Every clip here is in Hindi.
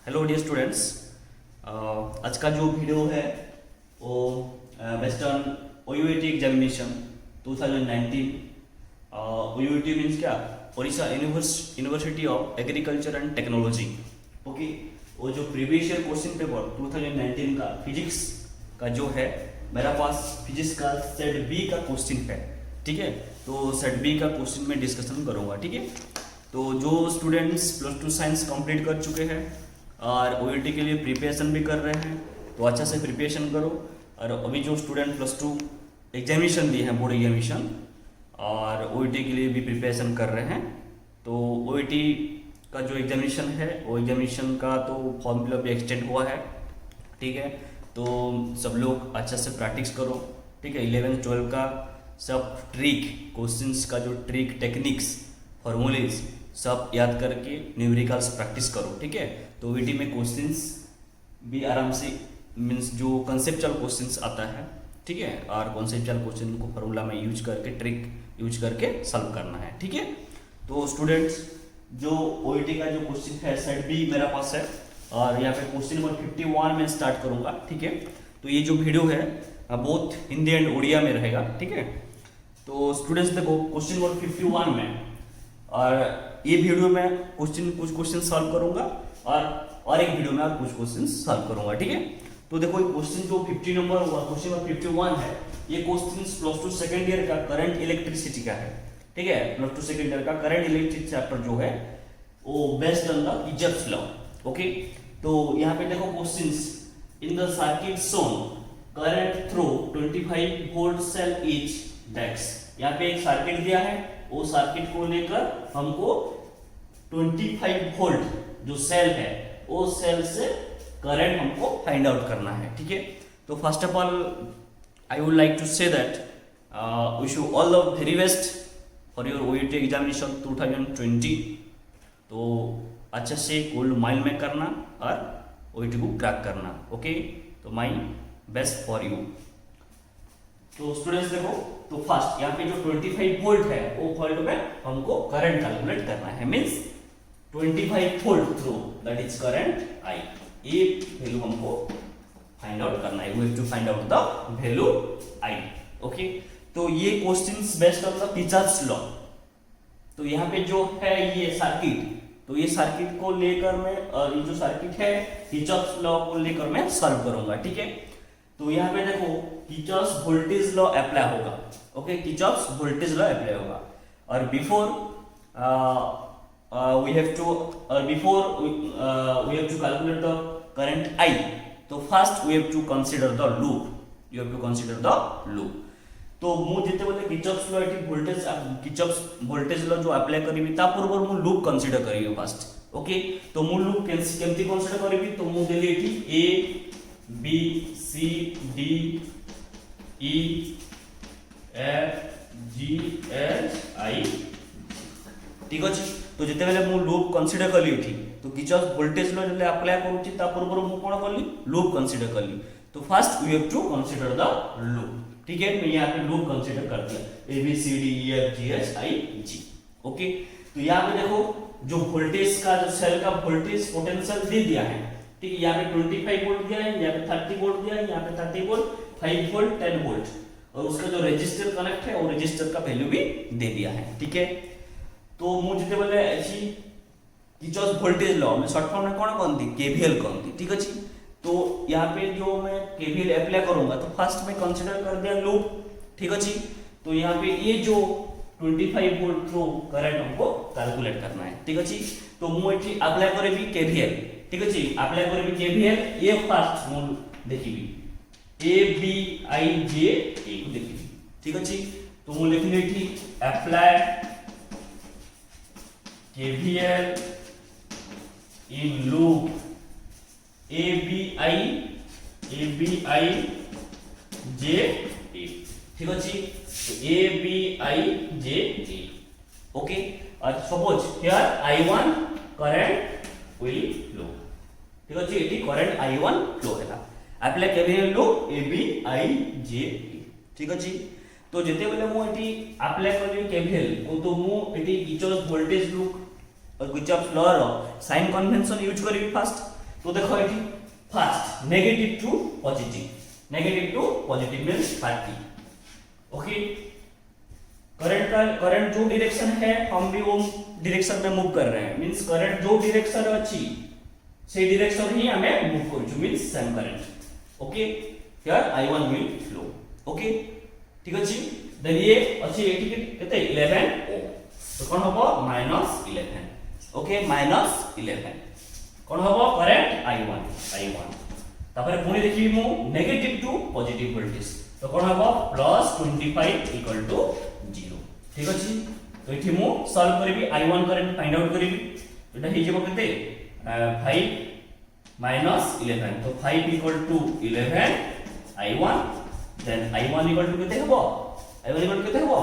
Hello dear students. आज का जो वीडियो है वो western OUAT examination 2019। OUAT means क्या? Odisha university of agriculture and technology. Okay, वो जो प्रीवियस ईयर क्वेश्चन पेपर 2019 का फिजिक्स का जो है, मेरा पास फिजिक्स का सेट बी का क्वेश्चन है। ठीक है, तो सेट बी का क्वेश्चन में डिस्कशन करूंगा। ठीक है, तो जो स्टूडेंट्स +2 साइंस कंप्लीट कर चुके हैं और ओयूटी के लिए प्रिपरेशन भी कर रहे हैं, तो अच्छा से प्रिपरेशन करो। और अभी जो स्टूडेंट +2 एग्जामिनेशन दिए हैं, बोर्ड एग्जामिनेशन, और ओयूटी के लिए भी प्रिपरेशन कर रहे हैं, तो ओयूटी का जो एग्जामिनेशन है वो एग्जामिनेशन का तो फॉर्म फिलअप भी एक्सटेंड हुआ है। ठीक है, तो सब लोग अच्छा से प्रैक्टिस करो। ठीक है, 11th 12 का सब ट्रिक क्वेश्चंस का जो ट्रिक टेक्निक्स फॉर्मूलेज सब याद करके न्यूमेरिकल्स प्रैक्टिस करो। ठीक है, तो ओयूटी में क्वेश्चंस भी आराम से मीन्स जो कंसेप्चुअल क्वेश्चंस आता है, ठीक है, और कंसेप्चुअल क्वेश्चन को फॉर्मूला में यूज करके ट्रिक यूज करके सॉल्व करना है। ठीक है, तो स्टूडेंट्स जो ओयूटी का जो क्वेश्चन है सेट बी मेरा पास है, और यहाँ पे क्वेश्चन नंबर 51 में स्टार्ट करूंगा। ठीक है, तो ये जो वीडियो है बोथ हिंदी एंड उड़िया में रहेगा। ठीक है, तो स्टूडेंट्स देखो क्वेश्चन नंबर 51 में, और ये वीडियो में कुछ क्वेश्चन सॉल्व करूंगा और एक वीडियो में और कुछ क्वेश्चन सॉल्व करूंगा। ठीक है, तो देखो ये क्वेश्चन जो 50 नंबर हुआ, क्वेश्चन नंबर 51 है, ये क्वेश्चन +2 सेकंड ईयर का करंट इलेक्ट्रिसिटी का है। ठीक है, +2 सेकंड ईयर का करंट इलेक्ट्रिसिटी चैप्टर जो है वो based on the Kirchhoff's law. Okay, तो यहाँ पे देखो questions in the circuit shown current through 25 volt cell is डेक्स। यहाँ पे एक सर्किट दिया है, वो सर्किट को लेकर हमको 25 वोल्ट जो सेल है वो सेल से करंट हमको फाइंड आउट करना है। ठीक है, तो first of all I would like to say that wish you all the very best for your OUT examination 2020। तो अच्छे से गोल्ड माइल में करना और ओयूटी को क्रैक करना। ओके, तो माई बेस्ट फॉर यू। तो स्टूडेंट्स देखो, तो फर्स्ट यहाँ पे जो 25 वोल्ट है वो वोल्ट में हमको करंट कैलकुलेट करना है। Means 25 volt through that is current I, ये वैल्यू हमको फाइंड आउट करना है। We have to find out the value I. Okay, तो ये questions based on the Kirchhoff's law. तो यहाँ पे जो है ये सर्किट, तो ये सर्किट को लेकर मैं, और ये जो सर्किट है किर्चॉफ्स लॉ को लेकर मैं सॉल्व करूंगा। ठीक है, तो यहाँ पे देखो किर्चॉफ्स वोल्टेज लॉ अप्लाई होगा। Okay, Kirchhoff's voltage law apply होगा, और before we have to calculate the current I, तो first we have to consider the loop. You have to consider the loop. तो मु जेते बोले किर्चॉफ्स लॉ एटी वोल्टेज, किर्चॉफ्स वोल्टेज लॉ जो अप्लाई करिवि ता पूर्व मु लूप कंसीडर करिवि फर्स्ट। ओके, तो मु लूप केमती कंसीडर करिवि, तो मु देली एटी A B C D E F G H I. ठीक अछि, तो जेते बेले मु लूप कंसीडर करली उठी, तो किर्चॉफ्स वोल्टेज लॉ जले अप्लाई करूची ता पूर्व मु कोन करली, लूप कंसीडर करली। तो first we have to consider the loop. ठीक है, मैं यहाँ पे लूप कंसीडर कर दिया, A B C D E F G H I G. Okay, तो यहाँ पे देखो जो वोल्टेज का जो सेल का वोल्टेज पोटेंशियल दे दिया है। ठीक है, यहाँ पे 25 वोल्ट दिया है, यहाँ पे 30 वोल्ट दिया है, यहाँ पे 30 वोल्ट, 5 वोल्ट, 10 वोल्ट, और उसका जो रेजिस्टर कनेक्ट है वो रेजिस्टर का वैल्यू भी दे दिया है। ठीक है, तो मु जेते बोले अछि किर्चॉफ्स वोल्टेज लॉ में शॉर्ट फॉर्म में कौन कहंती, केवीएल कहंती। ठीक अछि, तो यहाँ पे जो मैं केवीएल अप्लाई करूंगा, तो फर्स्ट में कंसीडर कर दिया लूप। ठीक अछि, तो यहाँ पे ये जो 25 वोल्ट थ्रू करंट हमको कैलकुलेट करना है। ठीक अछि, तो मु एठी अप्लाई करेबी केवीएल। ठीक अछि, अप्लाई करेबी केवीएल, ये फर्स्ट मु देखिबी ए बी आई जे ए को देखिबी। ठीक अछि, तो मु लिखली एठी apply KVL in loop ABI JA। ठीक अछि, तो ABI JA। ओके, और suppose here I1 current will flow. ठीक अछि, एटी करंट I1 फ्लो हैला, apply KVL loop ABI JA। ठीक अछि, तो जेते बेले मु एटी अप्लाई करबी KVL को, तो मु एटी किर्चॉफ्स वोल्टेज लूप और किर्चॉफ्स लॉ रो साइन कन्वेंशन यूज करिवि फर्स्ट। तो देखो ये first negative to positive means 30। Okay, current जो डायरेक्शन है हम भी वो डायरेक्शन में मूव कर रहे हैं, मींस करंट जो डायरेक्शन अछि से डायरेक्शन ही हमें मूव करछु, means same current. Okay, here I1 will flow। Okay, ठीक अछि। देन ये अछि एठी केते 11 ओम, तो कोन हबो -11। ओके, -11 कोन हबो करंट I1। तापर पुणी देखिबी मु नेगेटिव टू पॉजिटिव वोल्टेज, तो कोन हबो +25 = 0। ठीक अछि, तो एठी मु सॉल्व करबी I1 करंट फाइंड आउट करबी। एटा हे जेबो केते 5 - 11, तो 5 = 11 I1, देन I1 = केते हबो, I1 = केते हबो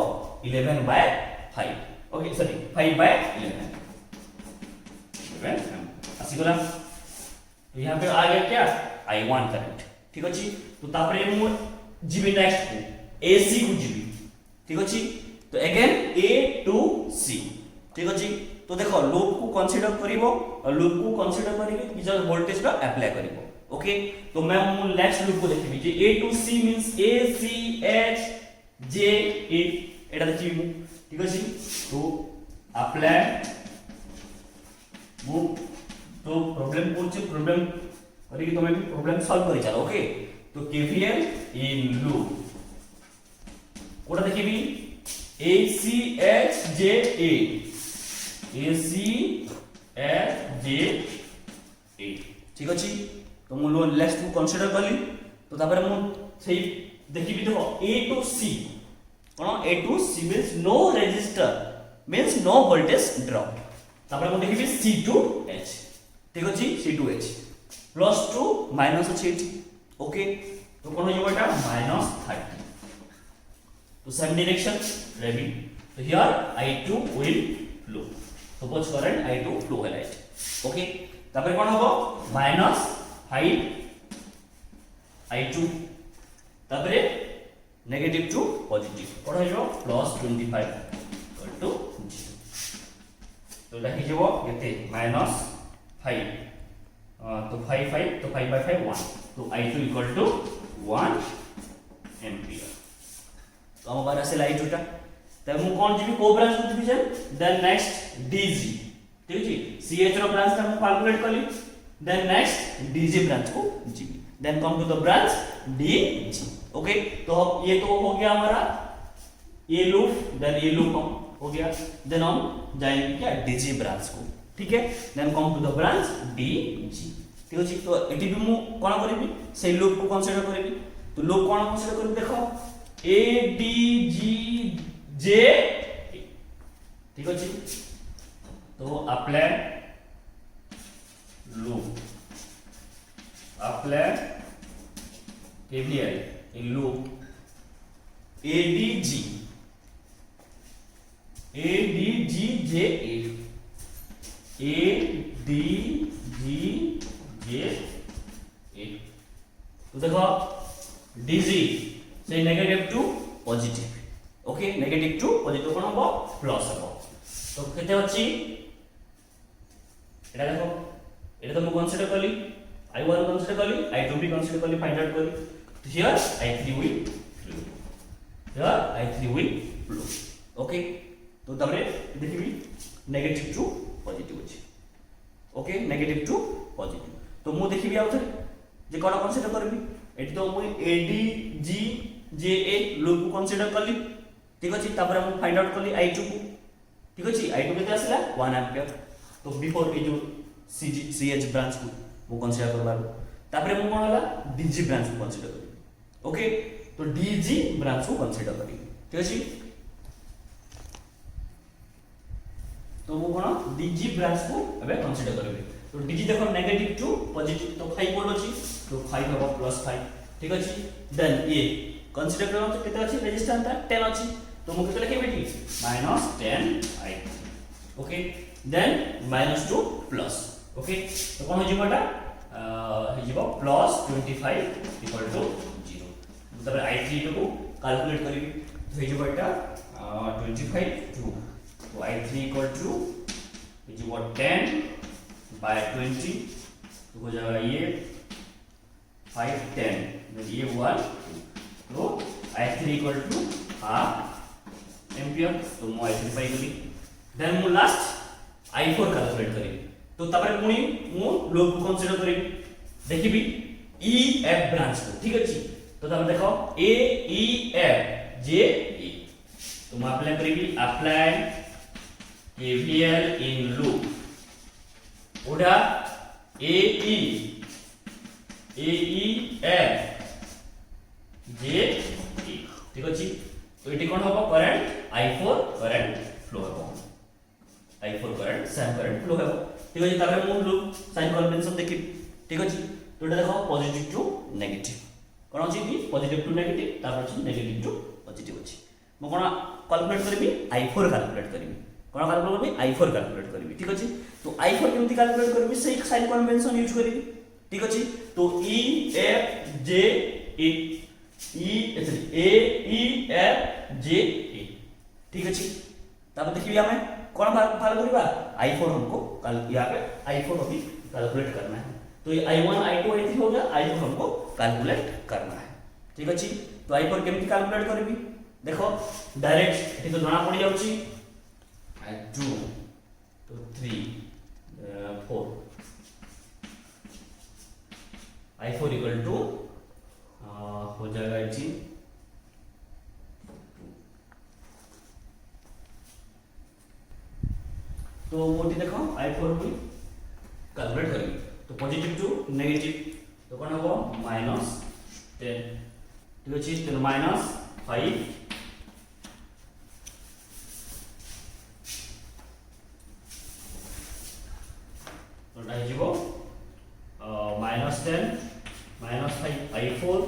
11/5। ओके सॉरी 5/11 आसी गला। तो यहां पे आ गया क्या I1 करंट। ठीक अछि, तो तापरे मु जीबी नेक्स्ट को AC को जीबी। ठीक अछि, तो अगेन A to C। ठीक अछि, तो देखो लूप को कंसीडर करिवो और लूप को कंसीडर करिके कि जो वोल्टेज का अप्लाई करिवो। ओके, तो मैं नेक्स्ट लूप को देखिबी जे A to C means A C H J A एटा देखिबी मु। ठीक अछि, तो अप्लाई मु तो प्रॉब्लम कोन छै, प्रॉब्लम करी कि तुम्हें भी प्रॉब्लम सॉल्व करी चलो। ओके, तो KVL इन लूप कोटा देखिबी ACHJA ठीक अछि। तो मु लो नेक्स्ट को कंसीडर करली, तो तापर मु सेही देखिबी देखो A to C कोन A to C means no resistor means no voltage drop. तापर मु देखिबी C to H। ठीक अछि, C to H +2 माइनस अछि एठी। ओके, तो कोन हो जेबो एटा -30। तो सेम डायरेक्शन रेडी, तो here I2 will flow। Suppose current I2 flow है राइट। ओके, तापर कोन हबो -5 I2, तापर नेगेटिव टू पॉजिटिव कोन हो जेबो +25 = 0। तो लिखि जेबो केते -5 तो 5 तो 5/5 1, तो I2 = 1 एम्पियर। तो हम बार से लाइट उठा, तब मु कोन जीबी को ब्रांच को डिवीजन, देन नेक्स्ट DG। ठीक अछि, CH रो ब्रांच हम कैलकुलेट करली, देन नेक्स्ट DG ब्रांच को जीबी, then come to the branch DG। Okay, तो ये तो हो गया हमारा ये लूप, देन ये लूप हो गया, देन हम जाएंगे क्या DG ब्रांच को। ठीक है, then come to the branch DG। ठीक अछि, तो एटी भी मु कोन करबी से लूप को कंसीडर करबी। तो लूप कोन कंसीडर करबी देखो ADGJ। ठीक अछि, तो apply loop apply KVL in loop ADGJA तो देखो DG से negative to positive. Okay, negative to positive कोन हबो प्लस हबो। तो केते अछि एटा देखो, एटा तो मु कंसीडर करली I1 कंसीडर करली, I2 भी कंसीडर करली, फाइंड आउट करली। तो here I3 will flow, here I3 will flow। Okay, तो तबरे देखिबी नेगेटिव टू पॉजिटिव अछि। ओके, नेगेटिव टू पॉजिटिव, तो मु देखिबी आउथे जे कोन कंसीडर करबी। एटी तो मु ADGJA लूप को कंसीडर करली। ठीक अछि, तापर हम फाइंड आउट करली I2 को। ठीक अछि, I2 केते आसला 1 एम्पियर। तो बिफोर ए जो CH ब्रांच को मु कंसीडर करबार, तापर मु कोन हला DG ब्रांच को कंसीडर करबी। ओके, तो DG ब्रांच को कंसीडर करबी। ठीक अछि, तो मु कोन DG ब्रांच को एबे कंसीडर करबी। तो DG देखो नेगेटिव टू पॉजिटिव, तो 5 वोल्ट अछि, तो 5 हबो +5। ठीक अछि, देन ये कंसीडर करम तो केते अछि रेजिस्टेंस 10 अछि, तो मु केते लिखे बेटी -10I। Okay, then -2 plus. Okay, तो कोन हो जिवटा हे जिवो +25 = 0। तब I3 को कैलकुलेट करिवि, तो हे जिवटा 25 2, तो I3 = हे जिवो 10/20 तो हो जाएगा ये 5 10 ये 1 तो I3 equal to half ampere तो मु I3 पाई गली देन मु लास्ट I4 कैलकुलेट करी तो तबरे पुणी मु लूप को कंसीडर करी देखिबी E F ब्रांच को ठीक अछि तो तब देखो A E F J E तो मैं अप्लाई करीबी अप्लाई KVL इन लूप ओडा A E F J E ठीक अछि तो एटी कोन होबो करंट I4 करंट फ्लो होबो I4 current same current flow होबो ठीक अछि तबे मु लूप साइन कन्वेंशन देखि ठीक अछि तो एटा देखो पॉजिटिव टू नेगेटिव कोन अछि कि पॉजिटिव टू नेगेटिव तापर अछि नेगेटिव टू पॉजिटिव अछि मु कोन कैलकुलेट करबी I4 कैलकुलेट करबी कोन कैलकुलेट करबी I4 कैलकुलेट करबी ठीक अछि तो I4 केमति कैलकुलेट करबी से साइन कन्वेंशन यूज करबी ठीक अछि तो E F J E A E F J E ठीक अछि तब देखिए हमें कौन फाल करबा I4 हमको कल यहाँ पे I4 अभी कैलकुलेट करना है तो ये I1 I2 I3 हो गया I4 हमको कैलकुलेट करना है ठीक अछि तो I4 केमति कैलकुलेट करबी देखो डायरेक्ट एठी तो जणा पड़ी जाउची 2 तो 3 4 I4 इक्वल टू हो जाएगा जी तो मोटी देखो I4 भी कैलकुलेट करेंगे तो पॉजिटिव टू नेगेटिव तो कौन होगा -10 ठीक अछि तो -5 तो डाइ जीवो -10 -5 I4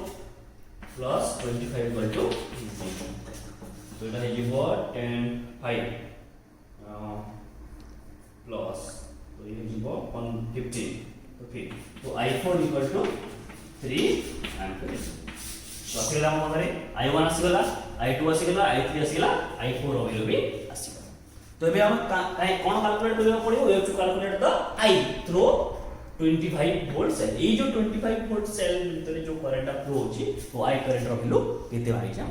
plus 25 equal to 0 so এটা হয়ে যাব 10 5 plus তো এই হয়ে যাব 15 ओके तो I4 equal to 3 एम्पियर तो আসিলা আমাদের I1 আসিলা I2 আসিলা I3 আসিला I4 অবিলো भी আসিला तो ଏବେ हम काई कोन कैलकुलेट करबा पड़ियो we have to calculate the I through 25 volt cell ये जो 25 वोल्ट सेल भीतर जो करंट फ्लो होची तो I करंट रो वैल्यू केते बाई जा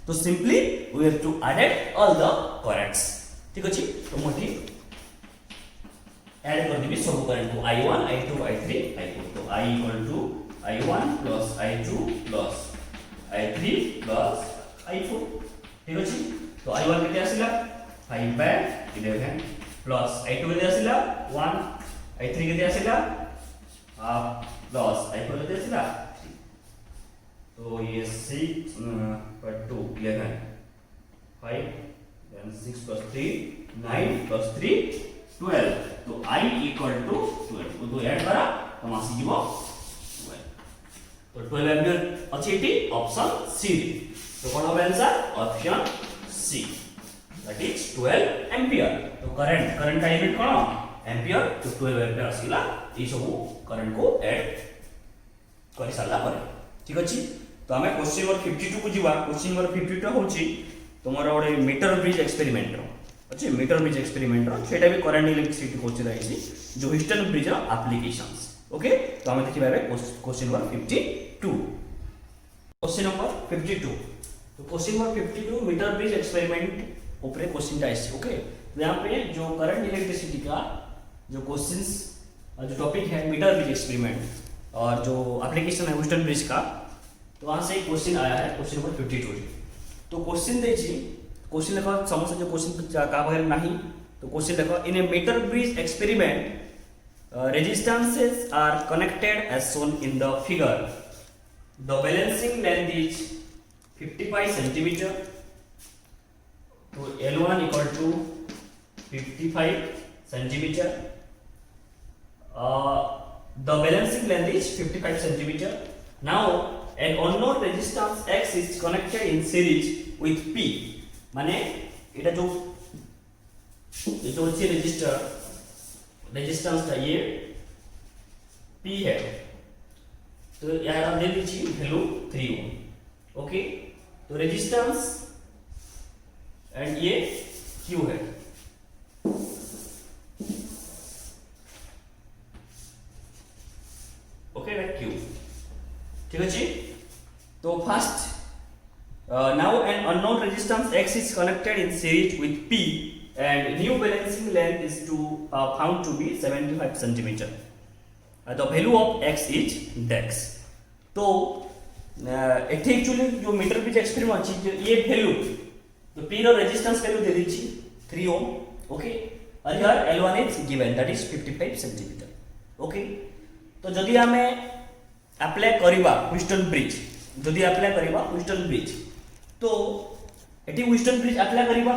तो simply we have to add all the currents ठीक अछि तो मोटी ऐड कर दिबी सब करंट को I1 I2 I3 I4 तो I equal to I1 plus I2 plus I3 plus I4 ठीक अछि तो I1 केते आसिला 5/11 प्लस I2 केते आसिला 1 I3 केते आसिला हाफ प्लस I4 केते आसिला 3 तो ये 6/2 11 5 then 6 plus 3 9 plus 3 12 तो I equal to 12 तो ऐड करा तो आसी जीवो 12 तो 12 एम्पियर अछि एटी ऑप्शन सी तो कोन हो answer option see that is 12 ampere तो करंट का यूनिट कोन एम्पियर तो 12 एम्पियर आसिला ई सब करंट को ऐड करि साला पर ठीक अछि तो हमें क्वेश्चन नंबर 52 को जीवा क्वेश्चन नंबर 52 होची तमरो ओडे मीटर ब्रिज एक्सपेरिमेंट रो अच्छे मीटर ब्रिज एक्सपेरिमेंट रो सेटा भी करंट इलेक्ट्रिसिटी क्वेश्चन आइसी जो ह्यूस्टन ब्रिज रो एप्लीकेशंस ओके तो हमें देखि बाबे क्वेश्चन नंबर 52 क्वेश्चन नंबर 52 तो question number 52 metre bridge experiment ऊपर क्वेश्चन आइसी ओके तो यहां पे जो करंट इलेक्ट्रिसिटी का जो क्वेश्चंस जो टॉपिक है मीटर ब्रिज एक्सपेरिमेंट और जो एप्लीकेशन है ह्यूस्टन ब्रिज का तो वहां से एक क्वेश्चन आया है क्वेश्चन नंबर 52 तो क्वेश्चन देखिए क्वेश्चन देखो समस्या जो क्वेश्चन का वगैरह नहीं तो क्वेश्चन देखो in a metre bridge experiment resistances are connected as shown in the figure the balancing length is 55 centimetre तो L1 equal to 55 centimeter the balancing length is 55 centimeter now an unknown resistance X is connected in series with P माने এটা जो হচ্ছে रेजिस्टेंस का ये P है तो यहाँ हम दे दीजिए वैल्यू 3 ओम ओके तो रेजिस्टेंस एंड ये Q है ओके क्यू ठीक अछि। तो first now an unknown resistance X is connected in series with P and new balancing length is found to be 75 centimeter. The value of X is dex. तो एठी एक्चुअली जो मीटर ब्रिज एक्सपेरिमेंट अछि ये वैल्यू तो P रो रेजिस्टेंस वैल्यू दे दी 3 ओम ओके और here L1 is given that is 55 centimeter okay. तो जदि हमें अप्लाई करबा ह्यूस्टन ब्रिज जदि अप्लाई करबा ह्यूस्टन ब्रिज तो एटी ह्यूस्टन ब्रिज अप्लाई करबा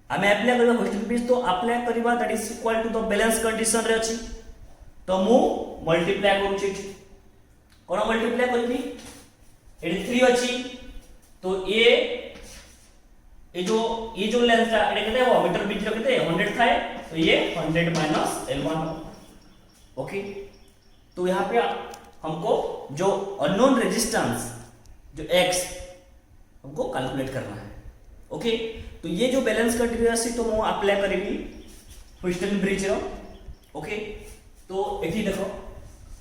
हमें अप्लाई करबा ह्यूस्टन ब्रिज तो अप्लाई करबा that is equal to the balance condition रे अछि। तो मु मल्टीप्लाई करू छी कोन मल्टीप्लाई करबी एटी 3 अछि तो ये जो लेंथ था एटे केते हो मीटर ब्रिज रो केते 100 थाए तो ये 100 माइनस L1 ओके। तो यहाँ पे हमको जो अननोन रेजिस्टेंस जो X हमको कैलकुलेट करना है ओके। तो ये जो बैलेंस कंटीन्यूअस तो मैं अप्लाई करेगी ह्यूस्टन ब्रिज रो ओके। तो एठी देखो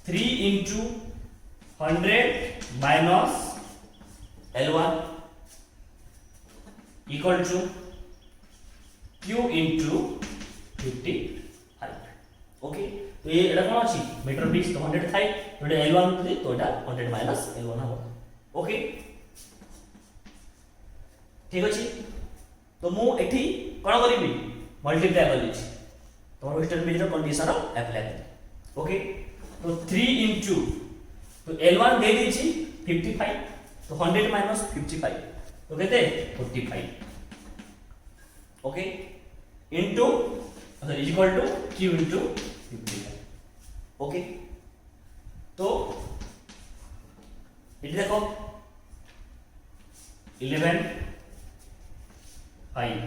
3 into 100 minus L1 equal to Q into 55 okay. तो ये एटा कोन अछि मीटर ब्रिज तो 100 थाई तो L1 तो एटा 100 माइनस L1 हो ओके ठीक अछि। तो मु एठी कोन करिबी मल्टीप्लाई कर दिछि तो ह्यूस्टन ब्रिज रो कंडीशन अप्लाई कर ओके। तो 3 into तो L1 दे दिछि 55 तो 100 माइनस 55 तो केते 45 okay into is equal to Q into 55 okay. तो इधर देखो 11 5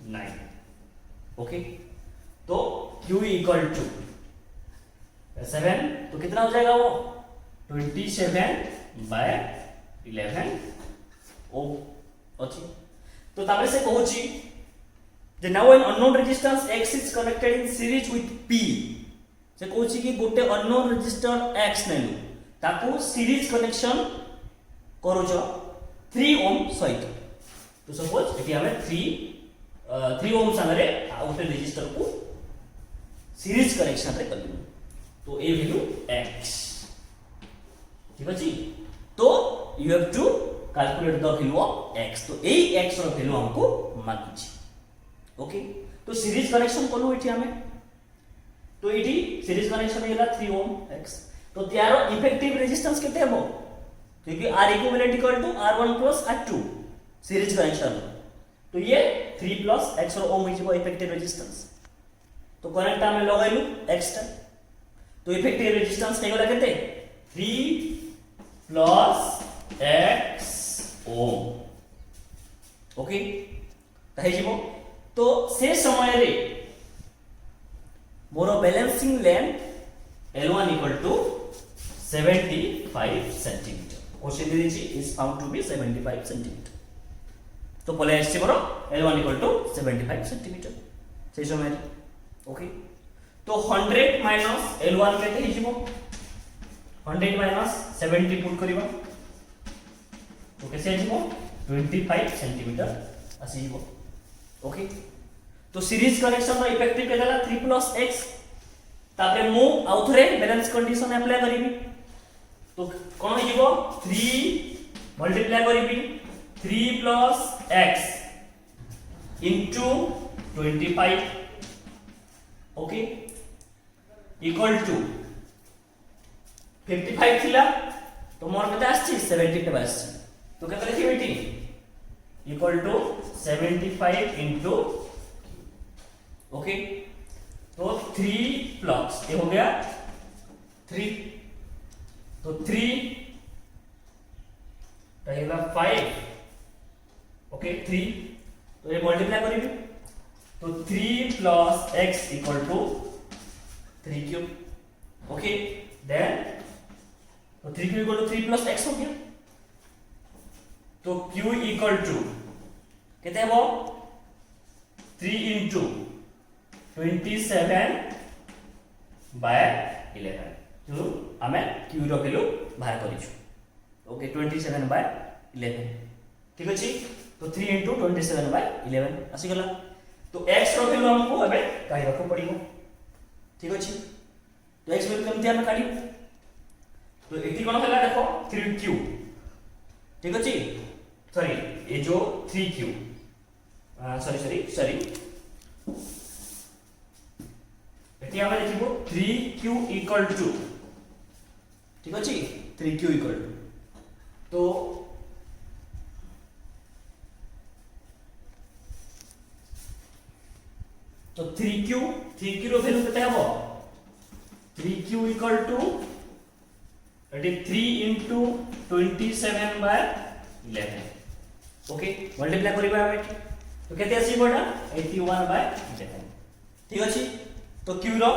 9 ओके। तो Q इक्वल टू 7 तो कितना हो जाएगा वो 27/11 ओ अच्छी। तो ताबे से कहूची जे now an unknown resistance X is connected in series with P से कहूची कि गोटे अननोन रेजिस्टर X नेलु ताको सीरीज कनेक्शन करूछ 3 ओम सहित। तो सपोज एटी हमें 3 ओम संगरे गोटे रेजिस्टर को सीरीज कनेक्शन रे करलु तो ए वैल्यू X ठीक अछि। तो you have to calculate the value of X। तो ए X रो वैल्यू हमको मांगी छी ओके। तो सीरीज कनेक्शन करलु एठी हमें तो एठी सीरीज कनेक्शन हेला 3 ओम X तो त्यारो इफेक्टिव रेजिस्टेंस केते हेबो क्योंकि R equivalent equal to R1 plus R2 series connection तो ये 3 प्लस X रो ओम हिजबो इफेक्टिव रेजिस्टेंस। तो कनेक्ट हमें लगाइलु X टा तो इफेक्टिव रेजिस्टेंस हेगला केते 3 प्लस X ओम ओके ताहि जीवो। तो से समय रे मोर balancing length L1 equal to 75 centimetre question दे दिछि is found to be 75 centimetre. तो पले आछि मोर L1 इक्वल टू 75 सेंटीमीटर से समय ओके। तो 100 माइनस L1 केते हिजिबो 100 माइनस 70 पुट करबा तो कैसे हिजिबो 25 सेंटीमीटर आसी हिजिबो ओके। तो सीरीज कनेक्शन रो इफेक्टिव केला 3 प्लस X तापरे मु आउथरे बैलेंस कंडीशन अप्लाई करिबी तो कोन हिजिबो 3 मल्टीप्लाई करिबी 3 plus X into 25 okay equal to 55 थिला तो मोर केते आछि 75 आछि तो केते लिखि बेटी इक्वल टू 75 into ओके। तो 3 प्लस ये हो गया 3 तो 3 रहेगा 5 ओके 3 तो ये मल्टीप्लाई करिबी तो 3 plus X equal to 3 cube okay. Then तो 3 cube equal to 3 plus X हो गया तो Q इक्वल टू कितने वो 3 into 27 बाय 11 जो आमे q रो वैल्यू बाहर करिछु ओके 27 बाय 11 ठीक अछि तो 3 into 27 by 11 आसी गला तो x रो वैल्यू हमको एबे काई रखो पड़िबो ठीक अछि तो x वैल्यू केमति हम काढी तो एटी कोन हला देखो 3q ठीक अछि सॉरी ए जो 3q सॉरी एटी हम लिखिबो 3q equal to ठीक अछि 3q equal to तो 3q रो वैल्यू केते हबो 3q equal to 3 into 27 by 11 okay multiply करिबा हम तो केते आसी बडा 81 by 11 ठीक अछि तो q रो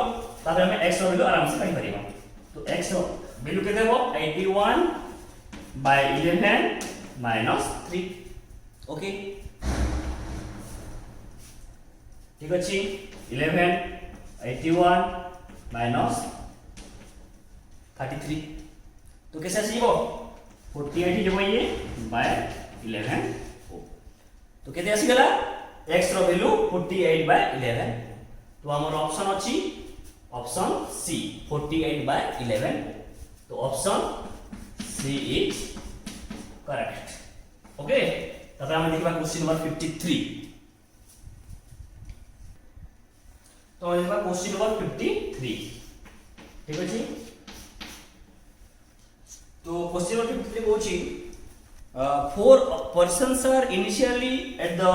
तापर हम x रो वैल्यू आराम से काढी परिबा तो x रो वैल्यू केते हबो 81 by 11 minus 3 ओके ठीक अछि 11 81 minus 33 तो कैसे आसीबो 48 जब ये by 11 तो केते आसी गला x रो वैल्यू 48 by 11 तो हमर ऑप्शन अछि ऑप्शन सी 48 by 11 तो option C is correct okay तब हम देखबा क्वेश्चन नंबर 53 तो हम देखबा क्वेश्चन नंबर 53 ठीक अछि तो क्वेश्चन नंबर 53 होछि four persons are initially at the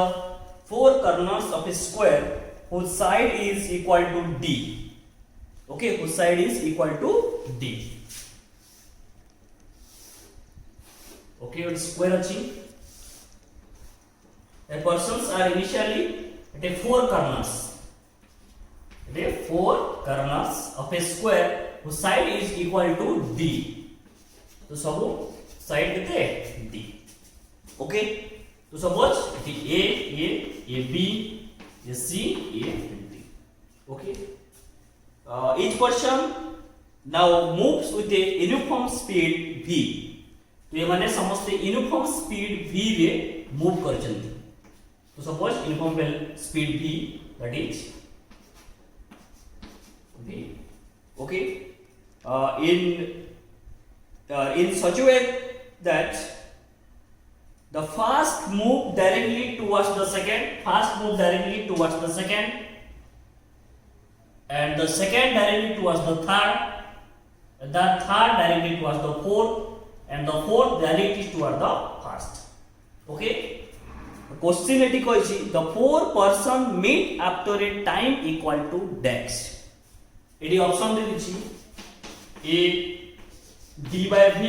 four corners of a square whose side is equal to d okay whose side is equal to d okay what square अछि the persons are initially at a four corners of a square whose side is equal to d तो सब साइड केते d ओके तो suppose it a b a c a d okay each person now moves with a uniform speed v तो ये माने समस्त यूनिफॉर्म स्पीड v रे मूव करचंती तो suppose uniform speed v that is v okay in such a way that the first move directly towards the second and the second directly towards the third directly towards the fourth and the fourth directly towards the first okay question एटी कहछि the four person meet after a time equal to dash एटी ऑप्शन दे दिछि a d by v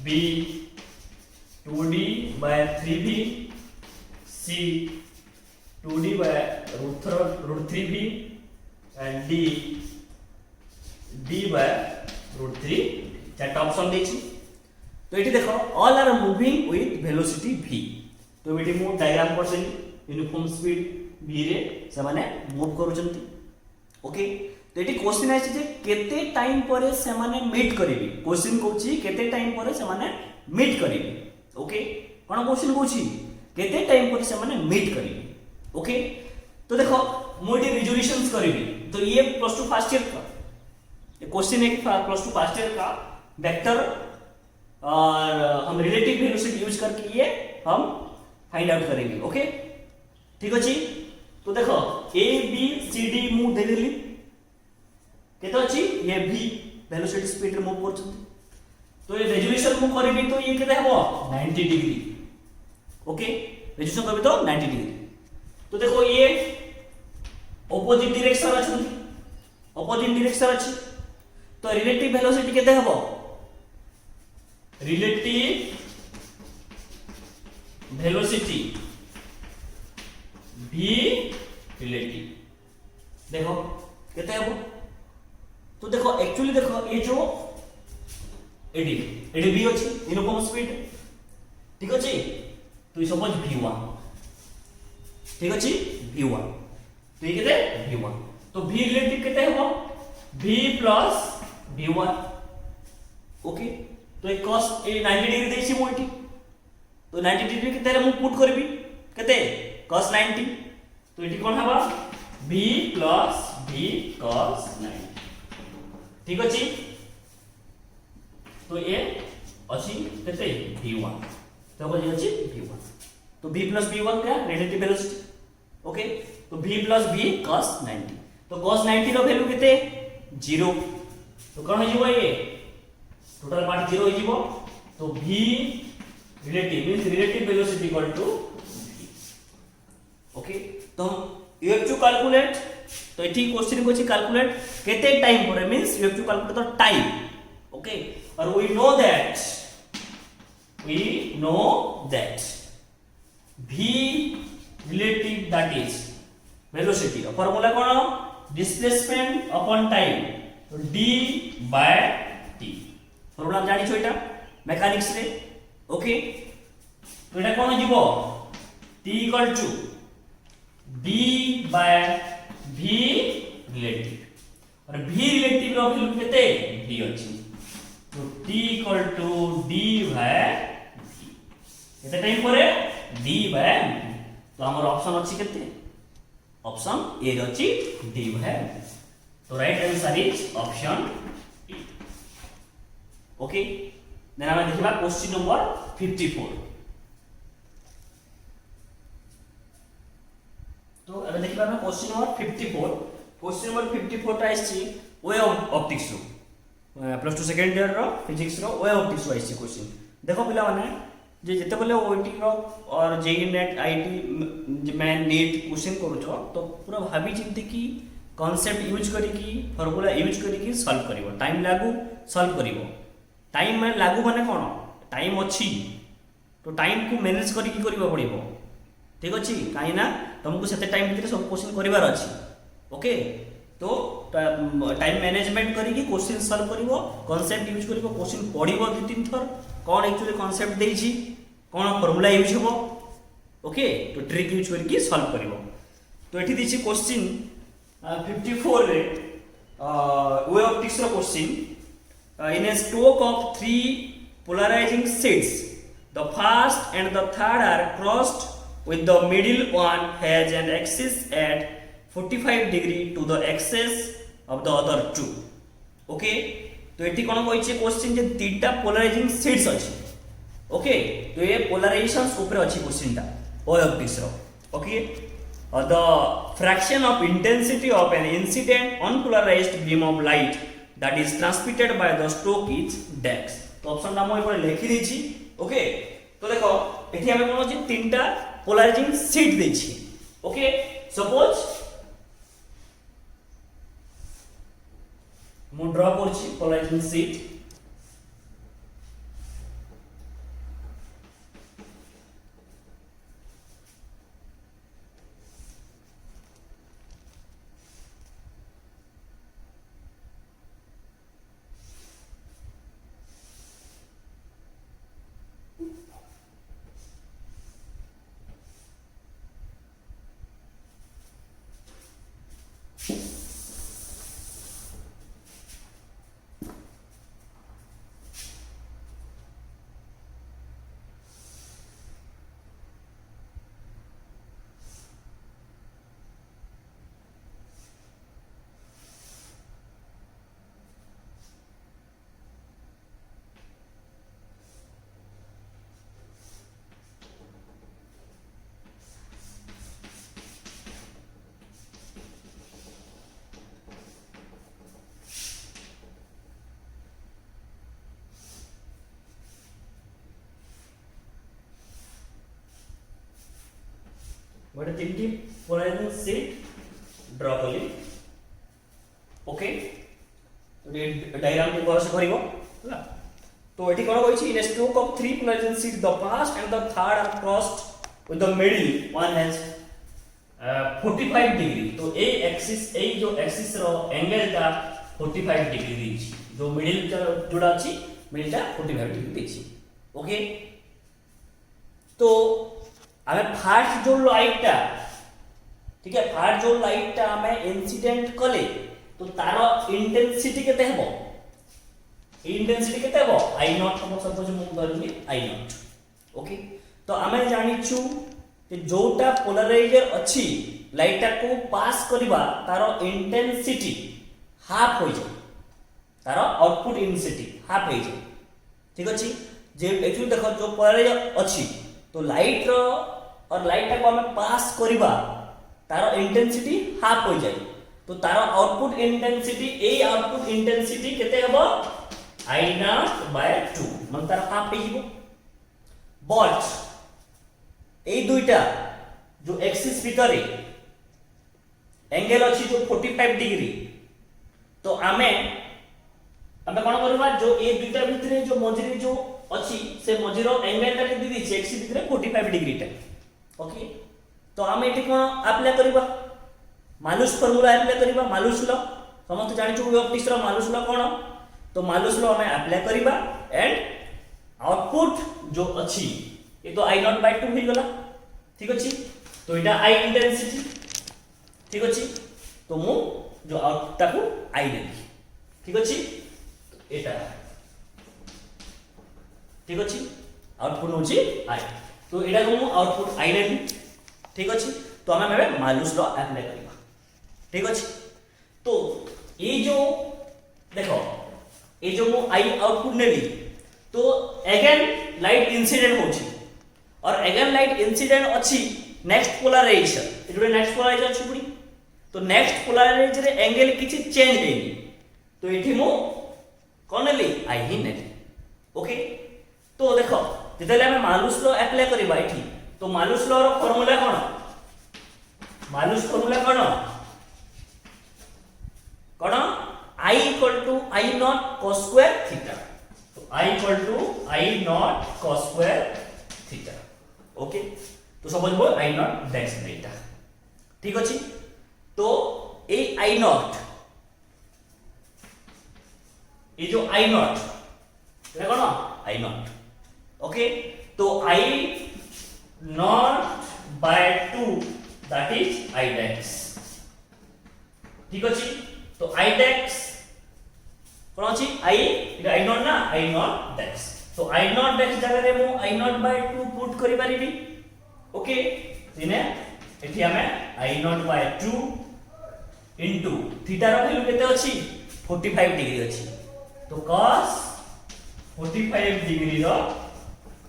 b 2d by 3v c 2d by root 3v and d by root 3 चारटा ऑप्शन देछि तो एटी देखो all are moving with velocity v तो एटी मु डायग्राम पर से यूनिफॉर्म स्पीड v रे से माने मूव करूचंती ओके तो एटी क्वेश्चन आछि जे केते टाइम परे से माने मीट करिवि क्वेश्चन कहछि केते टाइम परे से माने मीट करिवि ओके कोन क्वेश्चन कहछि केते टाइम परे से माने मीट करिवि ओके तो देखो मु एटी रिजोल्यूशंस करिवि तो ये प्लस 2 फर्स्ट ईयर का ये क्वेश्चन है प्लस 2 फर्स्ट ईयर का वेक्टर और हम रिलेटिव वेलोसिटी यूज करके ये हम फाइंड आउट करेंगे ओके ठीक अछि तो देखो A B C D move दे देली केतो अछि ये v वेलोसिटी स्पीड रे मूव करछन तो ये रेजोल्यूशन मु करबी तो ये केते हबो 90 डिग्री ओके रेजोल्यूशन करबी तो 90 डिग्री तो देखो ये ऑपोजिट डायरेक्शन अछि तो रिलेटिव वेलोसिटी केते हबो रिलेटिव वेलोसिटी v रिलेटिव देखो केते हबो तो देखो एक्चुअली देखो ये जो एडी v अछि यूनिफॉर्म स्पीड ठीक अछि तो सपोज v1 ठीक अछि v1 तो ये केते v1 तो v रिलेटिव केते हेबो v प्लस v1 ओके तो एक cos ए 90 डिग्री देछि मु एठी तो 90 डिग्री केते रे मु पुट करबी केते cos 90 तो एठी कोन हबा v प्लस v cos 90 ठीक अछि तो ए अछि केते v1 तो को जे अछि v1 तो v प्लस v1 का रिलेटिव वेलोसिटी ओके तो v प्लस v cos 90 तो cos 90 रो वैल्यू केते 0 तो कोन हो जिवो ये टोटल पार्ट 0 हो जिवो तो v relative means relative velocity equal to v okay तो यू हैव टू कैलकुलेट तो एठी क्वेश्चन को छी कैलकुलेट केते टाइम पर means you have to calculate the time okay और we know that v relative that is velocity formula कोन displacement upon time तो d by t formula जानि છો एटा मेकानिक्स रे ओके तो एटा कोन जीवो t equal to d by v relative और v relative रो वैल्यू केते d अछि तो t equal to d by v केते टाइम परे d by v तो हमर ऑप्शन अछि केते ऑप्शन ए अछि d by v तो right answer is option A okay then हम देखिबा क्वेश्चन नंबर 54 तो अब देखिबा हम क्वेश्चन नंबर 54 क्वेश्चन नंबर 54 टा आछि वे ऑफ ऑप्टिक्स रो प्लस 2 सेकंड ईयर रो फिजिक्स रो वे ऑप्टिक्स रो आछि क्वेश्चन देखो पिला माने जे जते बेले ओटी रो और जेई नेट आईटी मैं नीट क्वेश्चन करूछो तो पूरा भाबी चिंती की कांसेप्ट यूज करी की फार्मूला यूज करी की सॉल्व करिवो टाइम लागू सॉल्व करिवो टाइम में लागू माने कोन टाइम अछि तो टाइम को मैनेज करी की करिवो पड़िवो ठीक अछि काई ना तुमको सेते टाइम भीतर सब क्वेश्चन करिवार अछि ओके तो टाइम मैनेजमेंट करी की क्वेश्चन सॉल्व करिवो कांसेप्ट यूज करिवो क्वेश्चन पढिवो दु तीन थर कौन एक्चुअली कांसेप्ट देछि कौन फार्मूला यूज होबो ओके तो ट्रिक यूज करके सॉल्व करिवो तो एठी दिछि क्वेश्चन 54 रे वे ऑप्टिक्स रो question in a stack of 3 polarizing sheets the first and the third are crossed with the middle one has an axis at 45 degree to the axis of the other two okay तो एठी कोन कहै क्वेश्चन जे तीनटा पोलराइजिंग शीट्स अछि ओके तो ये पोलराइजेशंस ऊपर अछि क्वेश्चन ता ओ ऑप्टिक्स रो okay the fraction of intensity of an incident unpolarized beam of light that is transmitted by the stack is dash तो ऑप्शन नाम ऊपर लिखि दै छी ओके तो देखो एठी हमें कोन अछि तीनटा पोलराइजिंग शीट दै छी ओके सपोज मु ड्रा करछि पोलराइजिंग शीट गोटे तीनटी पोलराइजिंग शीट ड्रा कली ओके डायग्राम के वर्ष करिवो हला तो एठी कोन कहै छी in stack of 3 polarizing sheet the first and the third are crossed with the middle one has 45 degree to a axis ए जो एक्सिस रो एंगल ता 45 डिग्री दी जो मिडिल जोड़ा अछि मिडिल ता 45 डिग्री दी ओके तो हमें फास्ट जो लाइट ता ठीक है फार जो लाइट टा हमें इंसिडेंट कले तो तार इंटेंसिटी केते हेबो इंटेंसिटी केते हेबो आई नॉट हम सपोज मु धरली आई नॉट ओके तो हमें जानि छु कि जोटा पोलराइजर अछि लाइट टा को पास करबा तार इंटेंसिटी हाफ हो जाए तार आउटपुट इंटेंसिटी हाफ हो जाए ठीक अछि जे एक्चुअली देखो जो पोलराइजर अछि तो लाइट रो और लाइट टा को हमें पास करबा तार इंटेंसिटी हाफ हो जाए तो तार आउटपुट इंटेंसिटी ए आउटपुट इंटेंसिटी केते हबो I naught by 2 मन तार हाफ पे जीवो बट ए दुईटा जो एक्सिस भितर एंगल अछि जो 45 डिग्री तो आमे कोन करबा जो ए दुईटा भितरे जो मझिरे जो अछि से मझिरो एंगल टा दे दी छै एक्सिस भितरे 45 डिग्री टा ओके तो आमे एठी कोन अप्लाई करबा मालुस फार्मूला अप्लाई करबा मालुस लॉ समस्त जानि छु ऑप्टिक्स रो मालुस लॉ कोन तो मालुस लॉ हमें अप्लाई करबा एंड आउटपुट जो अछि ये तो आई नॉट बाय 2 हो गला ठीक अछि तो एटा आई इंटेंसिटी ठीक अछि तो मु जो आउटपुट को आई देली ठीक अछि तो एटा ठीक अछि आउटपुट होछि आई तो एटा को मु आउटपुट आई लेली ठीक अछि तो हमें मालुस लॉ अप्लाई करबा ठीक अछि तो ये जो देखो ये जो मु आई आउटपुट नेली तो अगेन लाइट इंसिडेंट होछि और अगेन लाइट इंसिडेंट अछि नेक्स्ट पोलराइजेशन एटा नेक्स्ट पोलराइजेशन अछि पुनी तो नेक्स्ट पोलराइजेशन रे एंगल किछि चेंज हेनी तो एठी मु कोन नेली आई ही नेली ओके तो देखो जेतले हम मालुस लॉ अप्लाई करबा एठी तो मालुस लॉ रो फार्मूला कोन मालुस फार्मूला कोन I equal to I naught cos square theta. तो I equal to I naught cos square theta. Okay तो समझ लो I naught dash theta. ठीक अछि तो ए I naught ये जो I naught देखो ना I naught ओके तो I naught by 2 that is I dash ठीक अछि तो I dash कोन अछि I इटा I naught ना I naught dash तो I naught dash जगह रे मु I naught by 2 पुट करि परिबी ओके दिने एठी हमें I naught by 2 into theta रो वैल्यू केते अछि 45 डिग्री अछि तो cos 45 डिग्री रो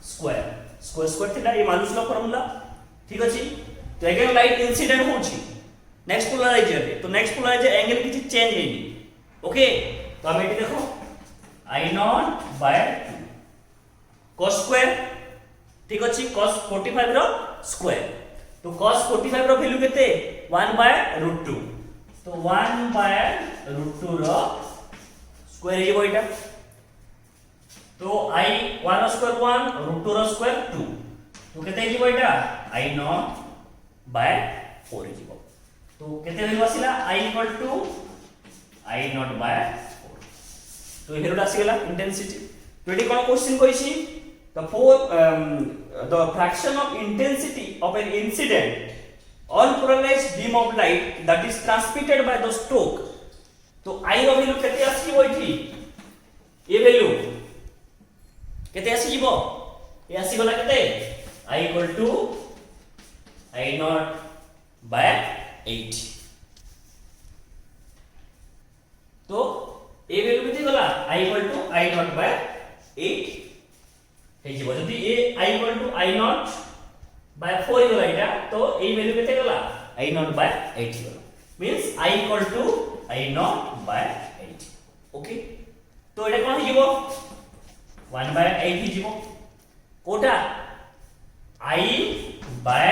स्क्वायर थीटा ये मालुस लॉ फार्मूला ठीक अछि तो अगेन लाइट इंसिडेंट होछि नेक्स्ट पोलराइजर रे तो नेक्स्ट पोलराइजर एंगल किछि चेंज हेनी ओके तो हम एटी देखो I naught by 2 cos square ठीक अछि cos 45 रो स्क्वायर तो cos 45 रो वैल्यू केते 1 by √2 तो 1 by √2 रो स्क्वायर जेबो एटा तो I 1 रो स्क्वायर 1 √2 रो स्क्वायर 2 तो केते जेबो एटा I naught by 4 जेबो तो केते वैल्यू आसिला I equal to I naught by 4 तो हेरोडा आसीगला इंटेंसिटी तो एटी कोन क्वेश्चन कहिछि the fraction of intensity of an incident on polarized beam of light that is transmitted by the stroke तो I रो वैल्यू केते आसीबो एठी ए वैल्यू केते आसीबो ए आसीगला केते I equal to I naught by 8 तो ए वैल्यू केते गला I equal to I naught by 8 हे जीवो जदी ए I equal to I naught by 4 गला एटा तो ए वैल्यू केते गला I naught by 8 गला means I equal to I naught by 8 okay तो एटा कोन जीवो 1 by 8 ही जीवो Kota I by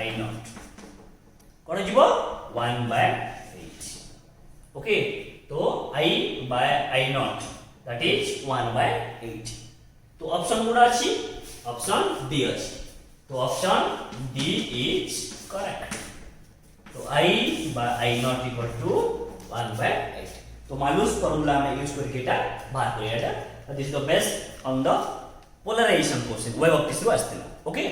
I naught कोन जीवो 1 by 8 ओके तो I by I naught that is 1 by 8 तो ऑप्शन गुडा अछि ऑप्शन डी अछि तो ऑप्शन डी इज करेक्ट तो I by I naught equal to 1 by 8 तो मालुस फार्मूला में यूज करके एटा बाहर करिया that is the based on the polarization question wave optics रो आस्तिला ओके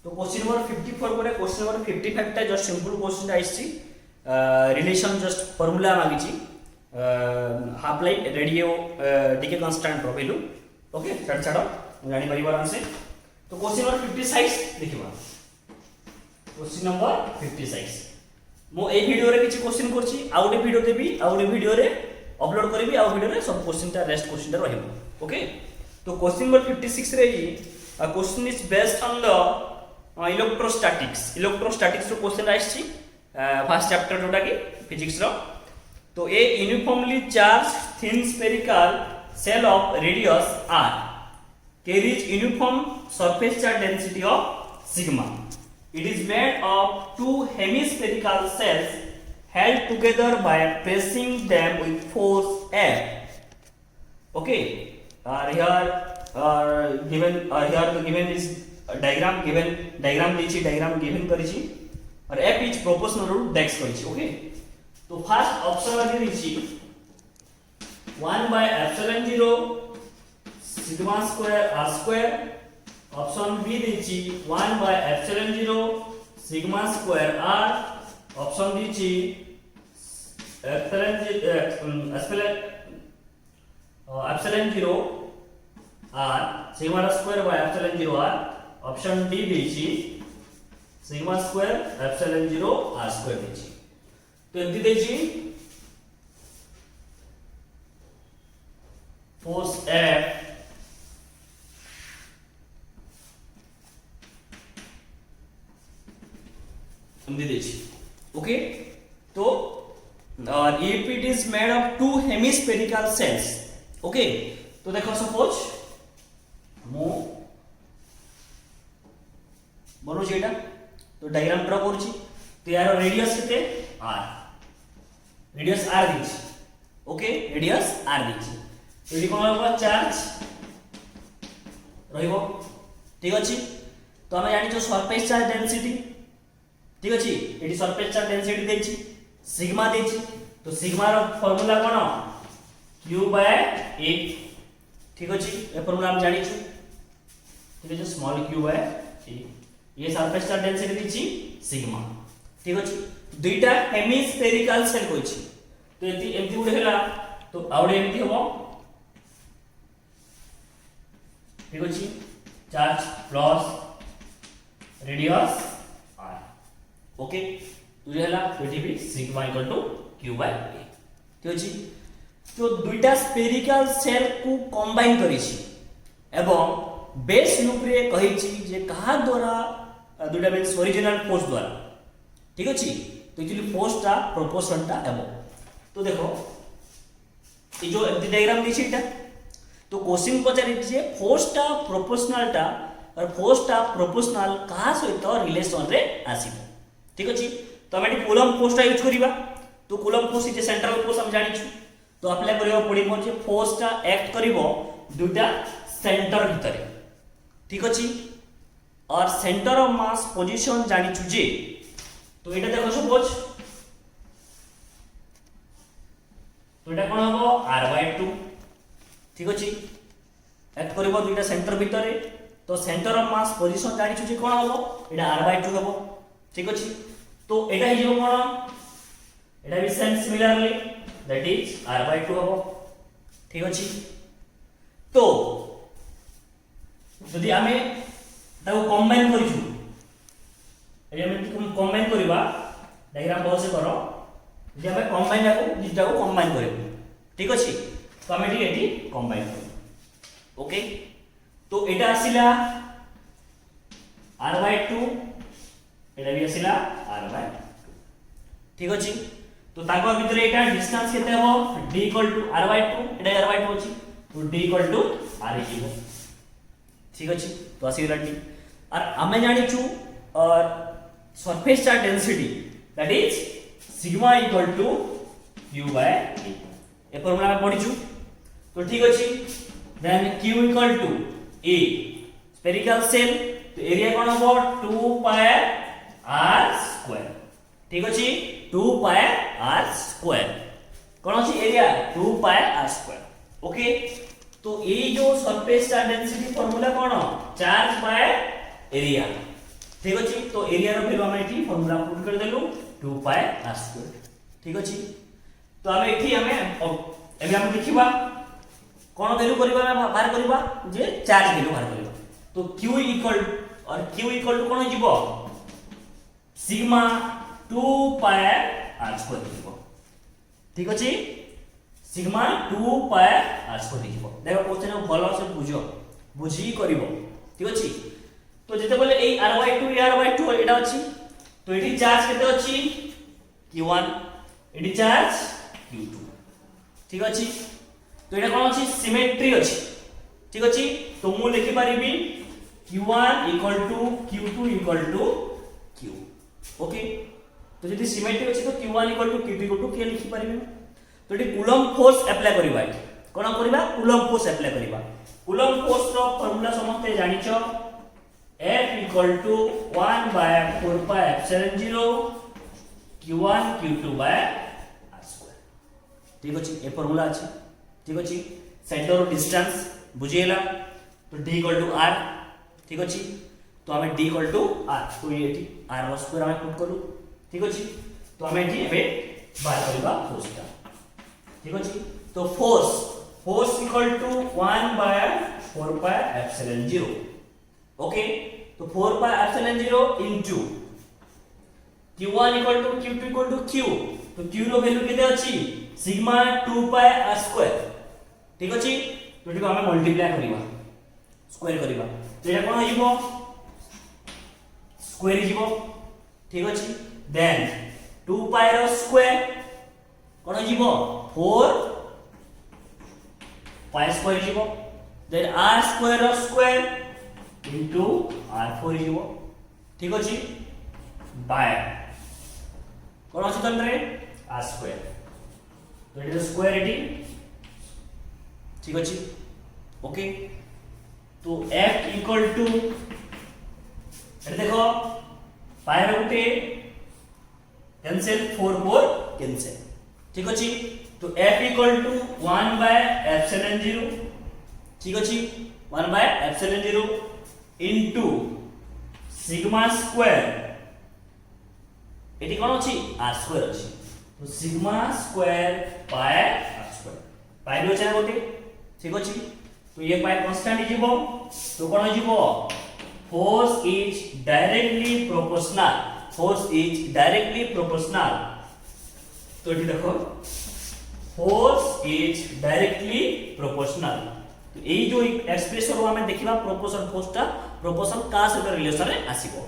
तो क्वेश्चन नंबर 54 पर क्वेश्चन नंबर 55 टा जस्ट सिंपल क्वेश्चन आइछि रिलेशन जस्ट फार्मूला मागिछि half life radio decay constant रो वैल्यू ओके छाड़ जानि परिवार आंसे तो क्वेश्चन नंबर 56 देखिबा क्वेश्चन नंबर 56 मो ए वीडियो रे किछि क्वेश्चन करछि आ गोटे वीडियो देबी आ गोटे वीडियो रे अपलोड करबी आ वीडियो रे सब क्वेश्चन ता रेस्ट क्वेश्चन ता रहइबो ओके तो क्वेश्चन नंबर 56 रे question is based on the electrostatics रो क्वेश्चन आइछि फर्स्ट चैप्टर जोटा कि फिजिक्स रो तो a uniformly charge thin spherical shell of radius r carries uniform surface charge density of sigma. It is made of two hemispherical cells held together by pressing them with force F. Okay. Here the given is diagram given करिछि और F is proportional to dex करिछि okay. तो फर्स्ट ऑप्शन आगे दिछि 1 by epsilon 0 sigma square r square option B दिछि 1 by epsilon 0 sigma square r option दिछि epsilon 0 r sigma square by epsilon 0 r option D दिछि sigma square epsilon 0 r square दिछि तो एमती देछि फोर्स F एमती देछि ओके तो if it is made of two hemispherical cells okay तो देखो सपोज मो बनो जेटा तो डायग्राम ड्रा करछि तो यार रेडियस केते r रेडियस r दिछि ओके रेडियस r दिछि तो एडी कोन होबा चार्ज रहइबो ठीक अछि तो हम जानि जो सरफेस चार्ज डेंसिटी ठीक अछि एडी सरफेस चार्ज डेंसिटी देछि सिग्मा देछि तो सिग्मा रो फार्मूला कोन q / a ठीक अछि ए फार्मूला हम जानि छु ठीक अछि स्मॉल q / a ये सरफेस चार्ज डेंसिटी दिछि सिग्मा ठीक अछि दुईटा हेमिस्फेरिकल सेल कोछि तो एमती गुडे हला तो आउडे एमती हबो ठीक अछि charge plus radius r okay तुजे हला पीटीबी सिग्मा = q / a ठीक अछि तो दुईटा स्फेरिकल सेल को कंबाइन करिछि एवं बेस लूप रे कहिछि जे कहा द्वारा दुईटा मींस ओरिजिनल फोर्स द्वारा ठीक अछि तो एक्चुअली फोर्स टा प्रोपोर्शन टा एबो तो देखो ये जो डायग्राम दिछि इटा तो क्वेश्चन पचारि जे फोर्स टा प्रोपोर्शनल टा और फोर्स टा प्रोपोर्शनल कहा सहित रिलेशन रे आसीबो ठीक अछि तो हम एटी कूलम फोर्स टा यूज करिबा तो coulomb force is central force हम जानि छु तो अप्लाई करियो पडिबो जे फोर्स टा एक्ट करिवो दुटा सेंटर भितरे ठीक अछि और सेंटर ऑफ मास पोजीशन जानि छु जे तो एटा देखो सपोज तो एटा कोन हबो r/2 ठीक अछि एक्ट करबो दुईटा सेंटर भितरे तो सेंटर ऑफ मास पोजीशन जानि छु जे कोन हबो एटा r/2 हबो ठीक अछि तो एटा हि जो कोन एटा भी same similarly that is r/2 हबो ठीक अछि तो जदि हमें ताको कंबाइन करिछु एलिमेंट कंबाइन करिबा डायग्राम बहुत से करो जे हमें कंबाइन को कंबाइन करिबो ठीक अछि तो हम एटी कंबाइन करिबो ओके तो एटा आसिला r/2 एटा भी आसिला r/2 ठीक अछि तो ताको भीतर एटा डिस्टेंस केते हो d = r/2 एटा r/2 अछि तो d = r हिबो ठीक अछि तो आसिला d और हमें जानि छु और surface charge density that is sigma = q / a ए फार्मूला में पढिछु तो ठीक अछि then q = a spherical cell तो एरिया कोन हो 2 pi r² ठीक अछि 2 pi r² कोन अछि एरिया 2 pi r² ओके तो ये जो surface charge density formula cone charge by area ठीक अछि तो एरिया रो वैल्यू हम एठी फार्मूला पुट कर देलु 2 पाई r स्क्वायर ठीक अछि तो हम एठी हमें एबे हम लिखिबा कोन वैल्यू करबा बाहर करबा जे चार्ज वैल्यू बाहर करबा तो q इक्वल और q इक्वल टू कोन जिवो सिग्मा 2 पाई r स्क्वायर लिखिबो ठीक अछि सिग्मा 2 पाई r स्क्वायर लिखिबो देखो क्वेश्चन भलो से बुझी करिवो ठीक अछि तो जेते बोले ए r/2 एटा अछि तो एठी चार्ज केते अछि q1 एठी चार्ज q2 ठीक अछि तो एटा कोन अछि सिमेट्री अछि ठीक अछि तो मु लिखि परिबी q1 q2 q ओके तो यदि सिमेट्री अछि तो q1 q2 के लिखि परिबी तो एठी कूलम्ब फोर्स अप्लाई करबा कोन करबा कूलम्ब फोर्स अप्लाई करबा कूलम्ब फोर्स रो फार्मूला समझते जानिछो F equal to 1 by 4 pi epsilon 0 q1 q2 by r square ठीक अछि ए फार्मूला अछि ठीक अछि सेंटर ऑफ डिस्टेंस बुझिएला तो d equal to r ठीक अछि तो हमें d equal to r तो ये एठी r रो स्क्वायर हमें पुट करू ठीक अछि तो हमें एठी एबे बाहर करबा फोर्सटा ठीक अछि तो force equal to 1 by 4 pi epsilon 0 okay तो 4 pi epsilon 0 into q1 equal to q2 equal to q तो q रो वैल्यू केते अछि सिग्मा 2 pi r स्क्वायर ठीक अछि तो एठी हम मल्टीप्लाई करिबा स्क्वायर करिबा तो एटा कोन हिबो स्क्वायर हिबो ठीक अछि देन 2 pi रो स्क्वायर कोन हिबो 4 pi स्क्वायर हिबो देन r स्क्वायर रो स्क्वायर into r4 हिबो ठीक अछि बाय कोन अछि तंत्रे r स्क्वायर तो इट इज स्क्वायर एटी ठीक अछि ओके तो f इक्वल टू एटा देखो पाई रे गुटे कैंसिल 4 4 कैंसिल ठीक अछि तो f equal to 1 by epsilon 0 ठीक अछि 1 by epsilon 0 into sigma square eighty कोन अछि r स्क्वायर अछि तो sigma square pi r square pi रो छै गोटे ठीक अछि तो ये pi कांस्टेंट हिबो तो कोन हिबो force is directly proportional तो एटी देखो force is directly proportional तो एई जो एक्सप्रेशन रो हमें देखिबा प्रोपोर्शनल फोर्सटा प्रोपोर्शनल का सहित रिलेशन रे आसीबो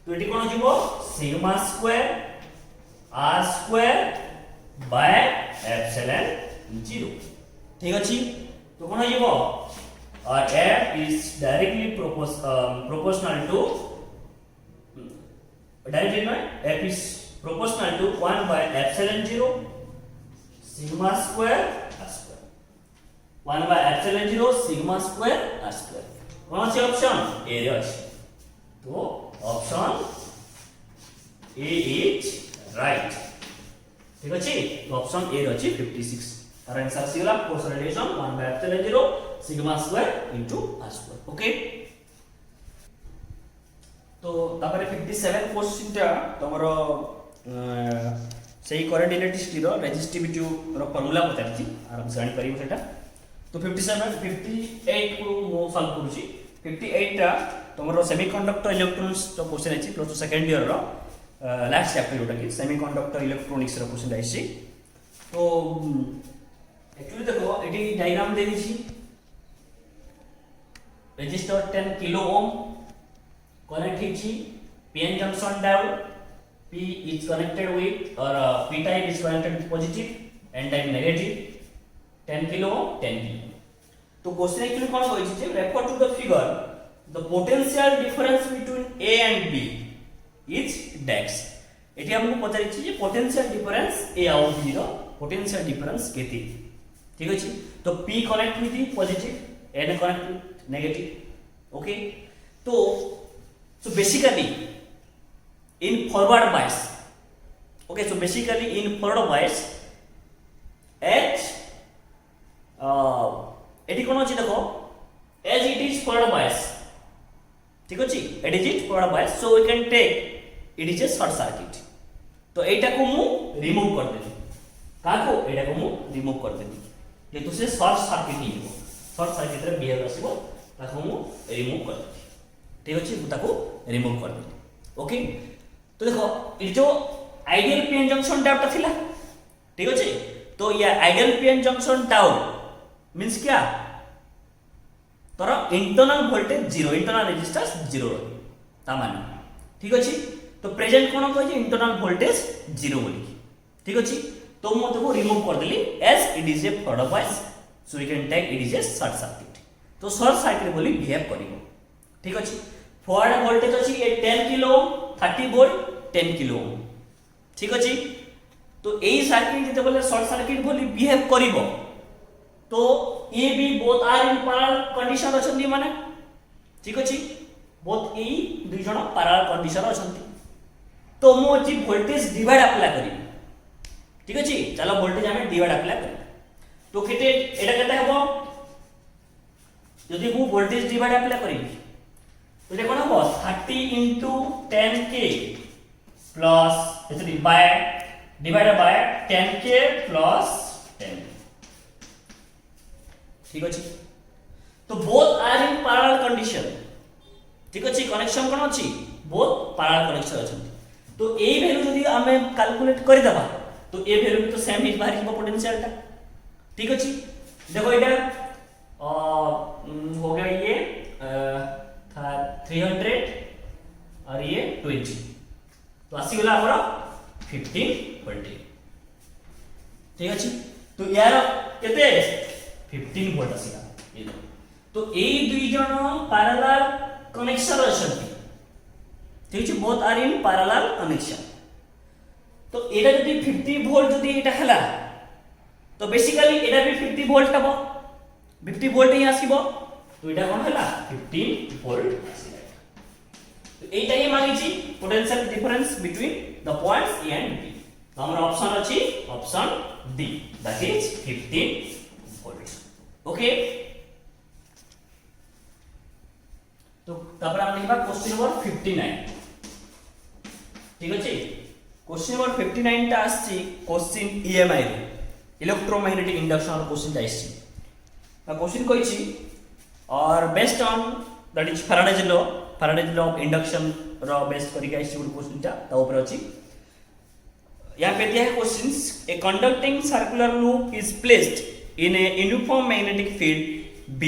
तो एटी कोन जिवो sigma square r square by epsilon 0 ठीक अछि तो कोन जिवो और f is directly proportional to directly no f is proportional to 1 by epsilon 0 sigma square r square 1 by epsilon 0 sigma square r square कौन अछि ऑप्शन ए रे अछि तो ऑप्शन ए इज राइट ठीक अछि तो ऑप्शन ए रे अछि 56 और आंसर सिगला force relation 1 by epsilon 0 sigma square into r square okay तो तापर 57 क्वेश्चनटा तमरो सेही करंट इलेक्ट्रिसिटी रो रेजिस्टिविटी रो फार्मूला पताछि आराम से जानि परिबो सेटा तो 57 58 को मो सॉल्व करूची 58 टा तमरो सेमीकंडक्टर इलेक्ट्रॉनिक्स तो क्वेश्चन अछि प्लस 2nd ईयर रो लास्ट चैप्टर जोटा कि सेमीकंडक्टर इलेक्ट्रॉनिक्स रो क्वेश्चन आइछि तो एक्चुअली देखो एटी डायग्राम दे दिछि रेजिस्टर 10 किलो ओम कनेक्ट हिछि pn junction diode p is connected with or p type is connected with positive n type negative 10 kilo 10 kilo तो क्वेश्चन एक्चुअली कोन होय छै refer to the figure the potential difference between a and b is dash एठी हमहु पचारि छी जे पोटेंशियल डिफरेंस a और b रो पोटेंशियल डिफरेंस केते ठीक अछि तो p connect with positive n connect with negative okay तो so basically in forward bias okay so basically in forward bias h एटी कोन अछि देखो एज इट इज फॉरवर्ड बायस ठीक अछि it is it forward bias so we can take it is a short circuit तो एटा को मु रिमूव कर देली काको एटा को मु रिमूव कर देली जेतु से शॉर्ट सर्किट ही हो शॉर्ट सर्किट रे बिहेव आसीबो ताको मु रिमूव कर देली ठीक अछि मु ताको रिमूव कर देली ओके तो देखो ये जो आइडियल पीएन जंक्शन टाइप था ठीक अछि तो ये ideal PN junction town means क्या तोर internal voltage zero internal resistance zero ता माने ठीक अछि तो प्रेजेंट कोन कहै छै इंटरनल वोल्टेज जीरो बोली ठीक अछि तो मु तको रिमूव कर देली as it is a forward bias so we can take it is a short circuit तो शॉर्ट सर्किट बोली बिहेव करिवो ठीक अछि फॉरवर्ड वोल्टेज अछि a 10 kilo ohm 30 volt 10 kilo ohm ठीक अछि तो एई सर्किट जते बोले शॉर्ट सर्किट बोली बिहेव करिवो तो A B both are in parallel condition अछंती माने ठीक अछि बोथ ए दुई जण पैरेलल कंडीशन अछंती तो मो जी वोल्टेज डिवाइड अप्लाई करी ठीक अछि चलो वोल्टेज हमें डिवाइड अप्लाई करी तो केते एटा केते हबो यदि मु वोल्टेज डिवाइड अप्लाई करी तो ये कोन हबो 30 into 10k प्लस एतरी by divided by 10k plus 10 ठीक अछि तो both are in parallel condition ठीक अछि कनेक्शन कोन अछि बोथ पैरेलल कनेक्शन अछि तो ए वैल्यू यदि हमें कैलकुलेट कर देबा तो ए वैल्यू तो सेम ही बाहर जीवो पोटेंशियल ता ठीक अछि देखो इधर हो गया ये 300 और ये 20 तो आसी गला हमरा 15 वोल्ट ठीक अछि तो यार केते 15 वोल्ट आसीला ये तो ए दुई जण पैरेलल कनेक्शन अछंती ठीक अछि both are in parallel connection तो एटा जदी 50 वोल्ट जदी एटा हला तो बेसिकली एटा भी 50 वोल्ट हबो 50 वोल्ट ही आसीबो तो एटा कोन हला 15 वोल्ट आसीला तो एटा ही मांगी छी potential difference between the points A and B तो हमर ऑप्शन अछि option D that is 15 volt okay तो तब हम लिखबा क्वेश्चन नंबर 59 ठीक अछि क्वेश्चन नंबर 59 टा आछि क्वेश्चन ईएमआई रे इलेक्ट्रोमैग्नेटिक इंडक्शन क्वेश्चन आछि ता क्वेश्चन कहै छी और based on that is Faraday's law of induction रो बेस्ड करी गाइस गुड क्वेश्चन ता ऊपर अछि यहां पे दिया है questions a conducting circular loop is placed in a uniform magnetic field B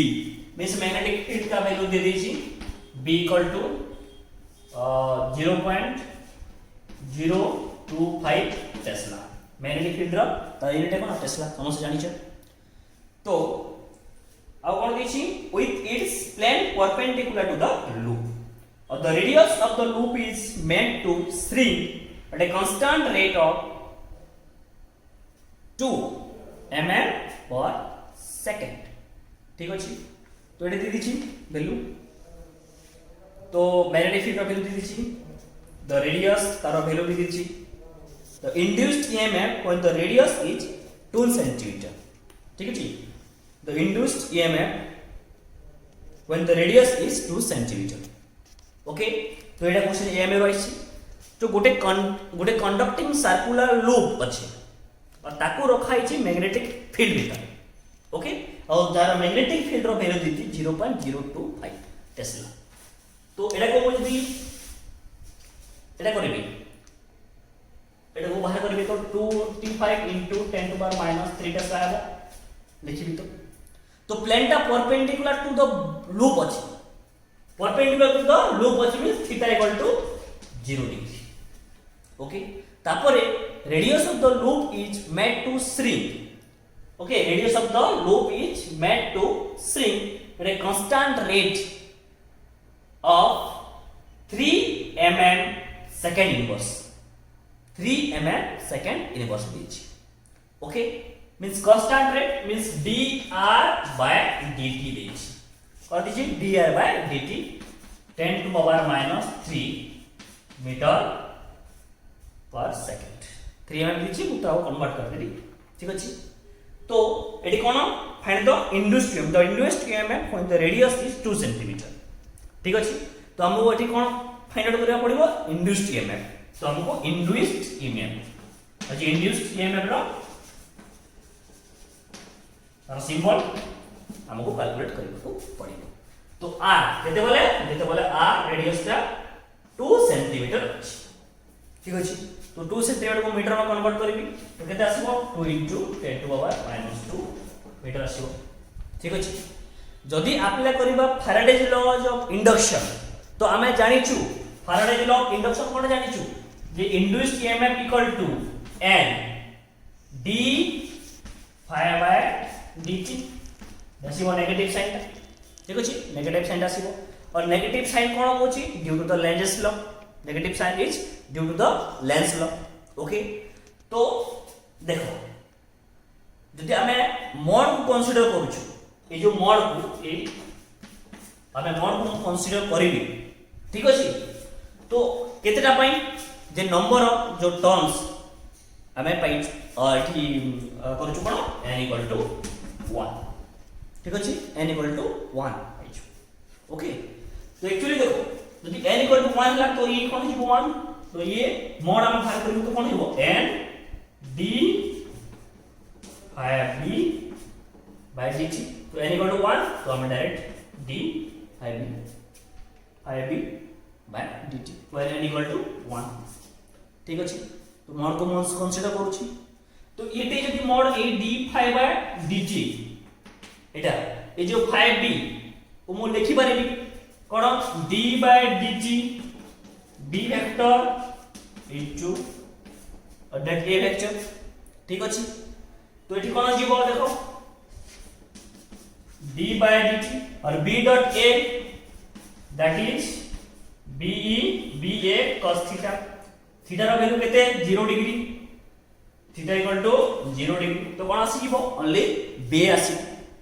means magnetic field का वैल्यू दे दीजिए B equal to 0.025 tesla magnetic field रो त यूनिट कोन टेस्ला समझ जानि छ तो अब कोन दैछि with its plane perpendicular to the loop और the radius of the loop is made to shrink at a constant rate of 2 mm per second ठीक अछि तो एटे दे दी वैल्यू तो मैग्नेटिक फील्ड वैल्यू दे दी द रेडियस तार वैल्यू दे दी the induced EMF when the radius is 2 cm ठीक अछि the induced EMF when the radius is 2 cm okay तो एटा क्वेश्चन ईएमएफ रहिछि तो गोटे कंडक्टिंग सर्कुलर लूप अछि और ताकू रखाई छी मैग्नेटिक फील्ड भीतर ओके और जार मैग्नेटिक फील्ड रो वैल्यू दी 0.025 टेस्ला तो एटा को जदी एटा करबी एटा को बाहर करबी तो 225 * 10⁻³ टेस्ला आबो लिखिबी तो प्लेनटा परपेंडिकुलर टू द लूप अछि परपेंडिकुलर टू द लूप अछि मींस थीटा = 0 डिग्री ओके तापरे radius of the loop is made to shrink okay radius of the loop is made to shrink at a constant rate of 3 mm second inverse 3 mm second inverse means okay means constant rate means dr by dt means कर दीजिए dr by dt 10⁻³ मीटर पर सेकंड 3 mm दीजिए मुता कन्वर्ट कर देली ठीक अछि तो एटी कोन find the induced EMF when the radius is 2 cm ठीक अछि तो हमको एठी कोन फाइंड आउट करबा पड़िबो इंड्यूस्ड ईएमएफ तो हमको इंड्यूस्ड ईएमएफ अछि इंड्यूस्ड ईएमएफ रो तार सिंबल हमको कैलकुलेट करबा पड़िबो तो r केते बोले r रेडियस ता 2 सेंटीमीटर अछि ठीक अछि तो 2 सेंटीमीटर को मीटर में कन्वर्ट करबी तो केते आसीबो 2 * 10 टू पावर -2 मीटर आसीबो ठीक अछि जदि अप्लाई करबा फैराडेज लॉज ऑफ इंडक्शन तो हमें जानिछु फैराडेज लॉ ऑफ इंडक्शन कोन जानिछु जे induced EMF equal to n d phi by dt आसीबो नेगेटिव साइन ठीक अछि नेगेटिव साइन आसीबो और नेगेटिव साइन कोन होछि due to the Lenz law negative sign is due to the Lenz law okay तो देखो जदि हमें मोड को कंसीडर करूछु ए जो मोड को ए हमें मोड को कंसीडर करिबी ठीक अछि तो केतेटा पई जे नंबर ऑफ जो टर्म्स हमें पई एठी करूछु कोन n = 1 ठीक अछि n = 1 पाइछु ओके तो एक्चुअली देखो यदि n = 1 ला तो ये कोन हिबो 1 तो ये मोड हम बाहर करिबो तो कोन हिबो n d phi b by dt तो n = 1 तो हम direct d phi b by dt तो n = 1 ठीक अछि तो मोड को हम कंसीडर करूछि तो एटे जदि mode a d phi by dt एटा ए जो phi b ओ मो लिखि पारिबी कोन d by dt b vector into that a vector ठीक अछि तो एठी कोन जीवो देखो d by dt और b dot a that is ba cos theta theta रो वैल्यू केते 0 degree theta equal to 0 degree तो कोन आसी जीवो ओनली b आसी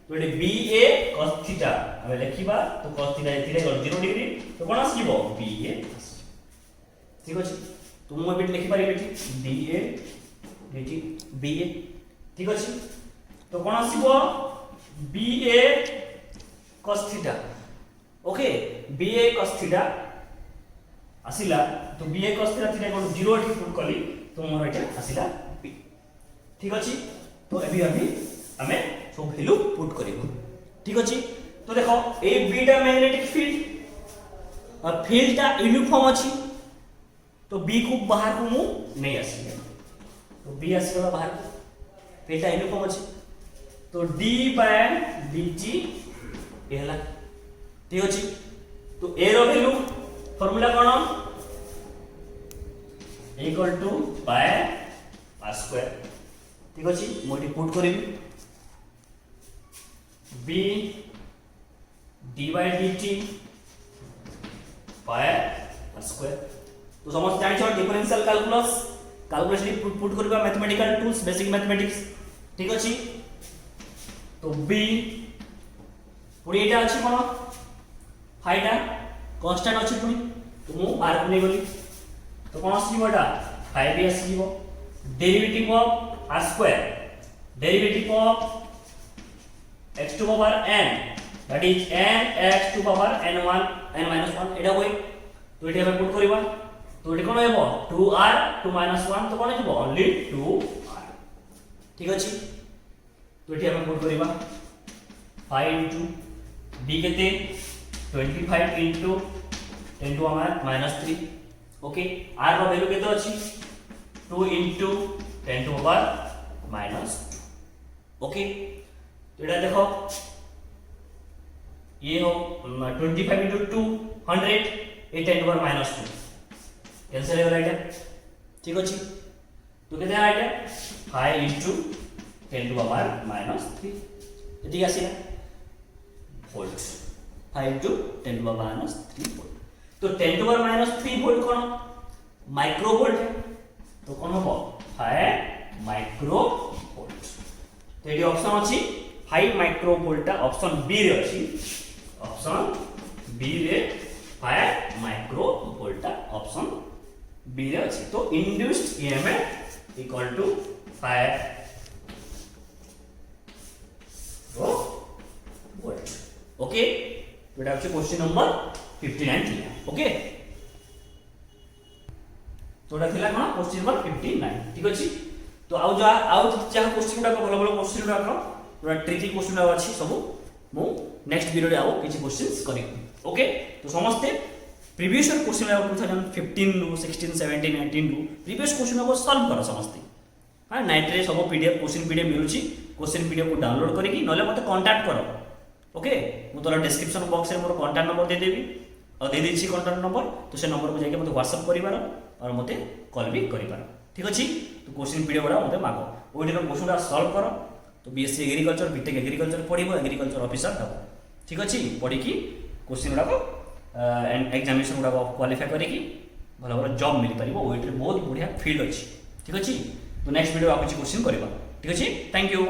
तो एठी ba cos थीटा हम लिखिबा तो cos थीटा इक्वल 0 डिग्री तो कोन आसी जीवो ba ठीक अछि तो मु एबे लिखि पारि बेठी ba dt ba ठीक अछि तो कोन आसीबो ba cos theta okay ba cos theta आसिला तो ba cos theta theta equal 0 एठी पुट कली तो मोर एटा आसिला b ठीक अछि तो अभी हमें सब वैल्यू पुट करिवो ठीक अछि तो देखो ए b टा मैग्नेटिक फील्ड और फील्ड टा यूनिफॉर्म अछि तो b को बाहर को मु नहीं आसी तो b आसीला बाहर फील्ड टा यूनिफॉर्म अछि तो d by dt एला ठीक अछि तो a रो वैल्यू फार्मूला कोन equal to pi r square ठीक अछि मोटी पुट करिवि b d by dt pi r square तो समझ जानि छ डिफरेंशियल कैलकुलस पुट करबा मैथमेटिकल टूल्स बेसिक मैथमेटिक्स ठीक अछि तो b पुरी एटा अछि कोन फाइटा कांस्टेंट अछि पुरी तो मु r को नै गली तो कोन आसी बडा 5 b आसी जीवो derivative of r square derivative of x to power n that is n x to power n1 n minus 1 एटा होय तो एटा हम पुट करबा तो एटा कोन हेबो 2r 2 minus 1 तो कोन हेबो ओनली 2r ठीक अछि तो एटा हम पुट करबा 5 into b केते 25 into 10 to power -3 okay r रो वैल्यू केते अछि 2 into 10 to power -2 ओके तो एटा देखो ये हो 25 into 2 100 8 10 to power -2 कैंसिल हो राइट ठीक अछि तो केते राइट 5 into 10 to power -3 एटी आसीना volt 5 to 10 to power -3 volt तो 10 to power -3 वोल्ट कोन माइक्रो वोल्ट है तो कोन हो 5 माइक्रो वोल्ट तो एटी ऑप्शन अछि 5 माइक्रो वोल्ट ऑप्शन बी रे अछि ऑप्शन बी रे 5 माइक्रो वोल्ट ऑप्शन बी रे अछि तो induced EMF equal to 5 volt okay तो एटा अछि क्वेश्चन नंबर 59 थिला ओके तोड़ा थिला कोन क्वेश्चन नंबर 59 ठीक अछि तो आउ जा क्वेश्चन गुडा भलो भलो क्वेश्चन गुडा पूरा ट्रिकी क्वेश्चन गुडा अछि सब मु नेक्स्ट वीडियो रे आउ किछि क्वेश्चंस करी ओके तो समस्ते प्रीवियस क्वेश्चन 2015 रु 16 17 18 रु प्रीवियस क्वेश्चन को सॉल्व करो समस्ते हां नाइट रे सब पीडीएफ क्वेश्चन पीडीएफ मिलुची क्वेश्चन पीडीएफ को डाउनलोड करिकि नले मते कांटेक्ट करो ओके मु तोरा डिस्क्रिप्शन बॉक्स रे मोर कांटेक्ट नंबर दे देबी और दे देछि कांटेक्ट नंबर तो से नंबर को जाके मते व्हाट्सएप करिबार और मते कॉल भी करिबार ठीक अछि तो क्वेश्चन पीडीएफ बडा मते मागो ओइठर क्वेश्चन सॉल्व करो तो बीएससी एग्रीकल्चर बीटेक एग्रीकल्चर पढिबो एग्रीकल्चर ऑफिसर हबो ठीक अछि पढि कि क्वेश्चन गुडा को एग्जामिनेशन गुडा क्वालिफाई करिकि भलो भलो जॉब मिल परिबो ओइठर बहुत बढ़िया फील्ड अछि ठीक अछि तो नेक्स्ट वीडियो आ कुछ क्वेश्चन करबा ठीक अछि थैंक यू।